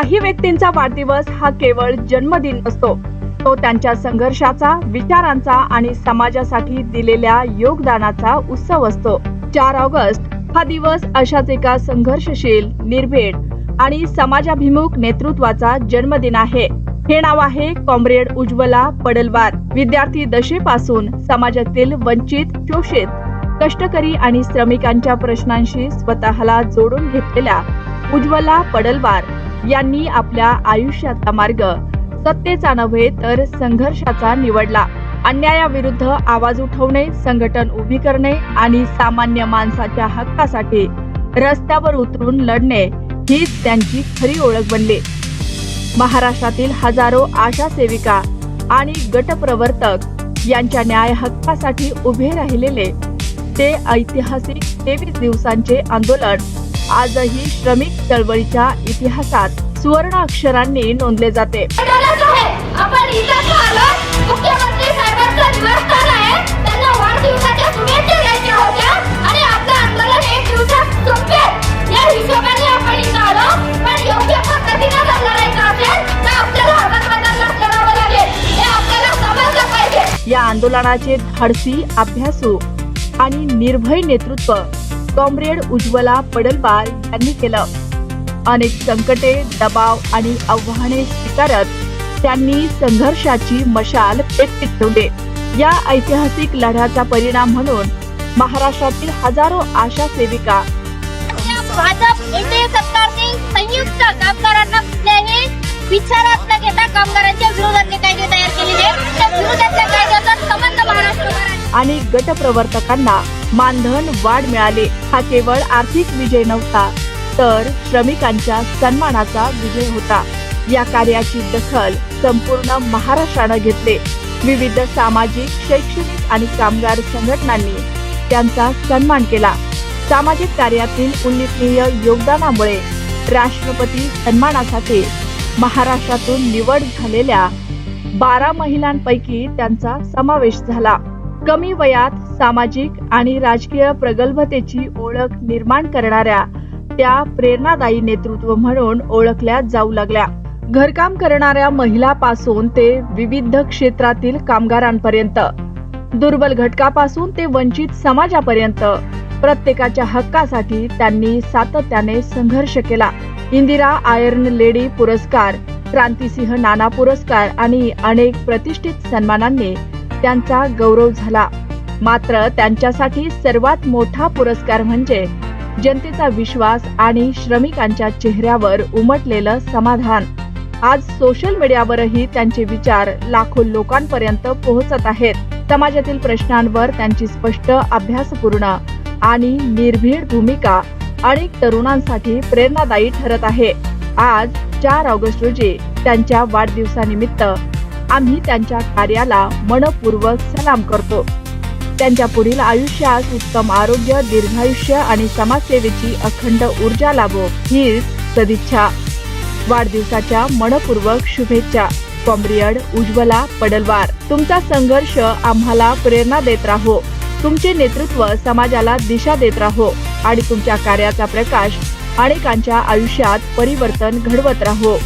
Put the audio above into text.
काही व्यक्तींचा वाढदिवस हा केवळ जन्मदिन नसतो, तो त्यांच्या संघर्षाचा, विचारांचा आणि समाजासाठी दिलेल्या योगदानाचा उत्सव असतो। 4 ऑगस्ट हा दिवस अशाच एका संघर्षशील, निर्भीड आणि समाजाभिमुख नेतृत्वाचा जन्मदिन आहे। हे नाव आहे कॉम्रेड उज्ज्वला पडलवार। विद्यार्थी दशेपासून समाजातील वंचित, शोषित, कष्टकरी आणि श्रमिकांच्या प्रश्नांशी स्वतःला जोडून घेतलेल्या उज्ज्वला पडलवार यांनी आपल्या आयुष्याचा मार्ग सत्तेचा नव्हे तर संघर्षाचा निवडला। अन्यायाविरुद्ध आवाज उठवणे, संघटन उभी करणे आणि सामान्य माणसाच्या हक्कासाठी रस्त्यावर उतरून लढणे हीच त्यांची खरी ओळख बनली। महाराष्ट्रातील हजारो आशा सेविका आणि गटप्रवर्तक यांच्या न्याय हक्कासाठी उभे राहिलेले ते ऐतिहासिक 23 दिवसांचे आंदोलन आजही श्रमिक चळवळीच्या इतिहासात सुवर्ण अक्षरांनी नोंदले जाते। आपण इथं आलो, मुख्यमंत्री साहेबांचा निवासस्थान आहे, त्यांना वाढदिवसाच्या शुभेच्छा द्यायच्या होत्या आणि आपलं आंदोलन 1 दिवसात संपेल या हिशोबाने आपण इथं आलो। पण योग्य पद्धतीने जर लढायचं असेल तर आपल्याला हातात लढावं लागेल, हे आपल्याला समजलं पाहिजे। या आंदोलनाचे धाडसी, अभ्यासू आणि निर्भय नेतृत्व कॉम्रेड उज्ज्वला पडलवार यांनी केलं। अनेक संकटे, दबाव आणि आव्हाने स्वीकारत त्यांनी संघर्षाची मशाल पेटवीत ठेवली। या ऐतिहासिक लढ्याचा परिणाम म्हणून महाराष्ट्रातील हजारो आशा सेविका भाजप एनडीए सरकारने संयुक्त कामगारांना कुठल्याही विचारात न घेता कामगारांच्या विरोधात कायदे तयार केलेले, त्या विरोधातल्या कायद्याचा संबंध महाराष्ट्र आणि गटप्रवर्तकांना मानधन वाढ मिळाले। हा केवळ आर्थिक विजय नव्हता तर श्रमिकांच्या सन्मानाचा विजय होता। या कार्याची दखल संपूर्ण महाराष्ट्राने घेतले। विविध सामाजिक, शैक्षणिक आणि कामगार संघटनांनी त्यांचा सन्मान केला। सामाजिक कार्यातील उल्लेखनीय योगदानामुळे राष्ट्रपती सन्मानासाठी महाराष्ट्रातून निवड झालेल्या 12 महिलांपैकी त्यांचा समावेश झाला। कमी वयात सामाजिक आणि राजकीय प्रगल्भतेची ओळख निर्माण करणाऱ्या त्या प्रेरणादायी नेतृत्व म्हणून ओळखल्या जाऊ लागल्या। घरकाम करणाऱ्या महिलांपासून ते विविध क्षेत्रातील कामगारांपर्यंत, दुर्बल घटकापासून ते वंचित समाजापर्यंत प्रत्येकाच्या हक्कासाठी त्यांनी सातत्याने संघर्ष केला। इंदिरा आयर्न लेडी पुरस्कार, क्रांतिसिंह नाना पुरस्कार आणि अनेक प्रतिष्ठित सन्मानांनी त्यांचा गौरव झाला। मात्र त्यांच्यासाठी सर्वात मोठा पुरस्कार म्हणजे जनतेचा विश्वास आणि श्रमिकांच्या चेहऱ्यावर उमटलेलं समाधान। आज सोशल मीडियावरही त्यांचे विचार लाखो लोकांपर्यंत पोहोचत आहेत। समाजातील प्रश्नांवर त्यांची स्पष्ट, अभ्यासपूर्ण आणि निर्भीड भूमिका अनेक तरुणांसाठी प्रेरणादायी ठरत आहे। आज 4 ऑगस्ट रोजी त्यांच्या वाढदिवसानिमित्त आम्ही त्यांच्या कार्याला मनपूर्वक सलाम करतो। त्यांच्या पुढील आयुष्यात उत्तम आरोग्य, दीर्घायुष्य आणि समाजसेवेची अखंड ऊर्जा लाभो ही सदिच्छा। वाढदिवसाच्या मनपूर्वक शुभेच्छा। कॉम्रेड उज्ज्वला पडलवार, तुमचा संघर्ष आम्हाला प्रेरणा देत राहो, तुमचे नेतृत्व समाजाला दिशा देत राहो आणि तुमच्या कार्याचा प्रकाश अनेकांच्या आयुष्यात परिवर्तन घडवत राहो।